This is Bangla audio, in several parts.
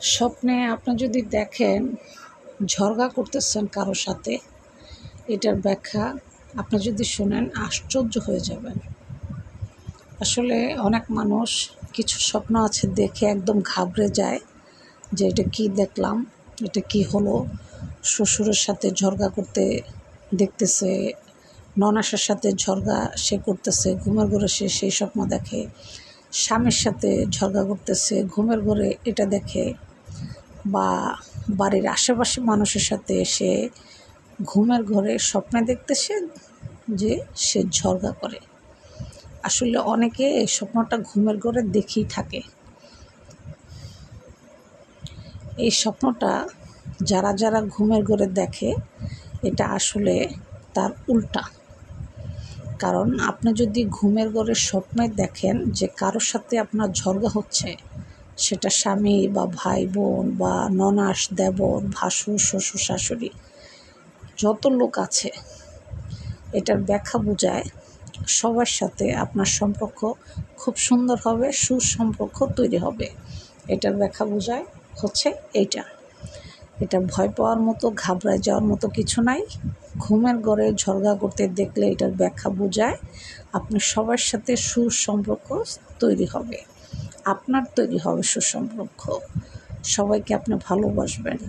স্বপ্নে আপনি যদি দেখেন ঝগড়া করতেছেন কারোর সাথে, এটার ব্যাখ্যা আপনি যদি শোনেন আশ্চর্য হয়ে যাবেন। আসলে অনেক মানুষ কিছু স্বপ্ন আছে দেখে একদম ঘাবড়ে যায় যে এটা কি দেখলাম, এটা কি হলো। শ্বশুরের সাথে ঝগড়া করতে দেখতেছে, ননাসের সাথে ঝগড়া সে করতেছে, ঘুমের ঘরে সে সেই স্বপ্ন দেখে। স্বামীর সাথে ঝগড়া করতেছে, ঘুমের ঘরে এটা দেখে। বা বাড়ির আশেপাশে মানুষের সাথে সে ঘুমের ঘরে স্বপ্নে দেখতেছে যে সে ঝগড়া করে। আসলে অনেকে এই স্বপ্নটা ঘুমের ঘরে দেখেই থাকে। এই স্বপ্নটা যারা যারা ঘুমের ঘরে দেখে এটা আসলে তার উল্টা। কারণ আপনি যদি ঘুমের ঘরে স্বপ্নে দেখেন যে কারোর সাথে আপনার ঝগড়া হচ্ছে, সেটা স্বামী বা ভাই বোন বা ননাস দেবর ভাসুর শ্বশুর শাশুড়ি যত লোক আছে, এটার ব্যাখ্যা বোঝায় সবার সাথে আপনার সম্পর্ক খুব সুন্দর হবে, সুসম্পর্ক তৈরি হবে। এটার ব্যাখ্যা বোঝায় হচ্ছে এইটা। এটা ভয় পাওয়ার মতো, ঘাবড়ায় যাওয়ার মতো কিছু নাই। ঘুমের ঘরে ঝগড়া করতে দেখলে এটার ব্যাখ্যা বোঝায় আপনার সবার সাথে সুসম্পর্ক তৈরি হবে, আপনার তৈরি হবে সুসম্পর্ক। সবাইকে আপনি ভালোবাসবেন,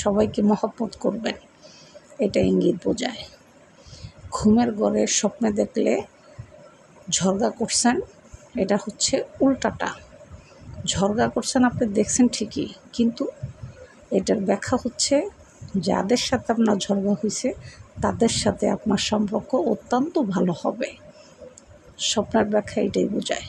সবাইকে মহব্বত করবেন, এটা ইঙ্গিত বোঝায়। ঘুমের ঘরে স্বপ্নে দেখলে ঝগড়া করছেন, এটা হচ্ছে উল্টাটা। ঝগড়া করছেন আপনি দেখছেন ঠিকই, কিন্তু এটার ব্যাখ্যা হচ্ছে যাদের সাথে আপনার ঝগড়া হয়েছে তাদের সাথে আপনার সম্পর্ক অত্যন্ত ভালো হবে। স্বপ্নের ব্যাখ্যা এটাই বোঝায়।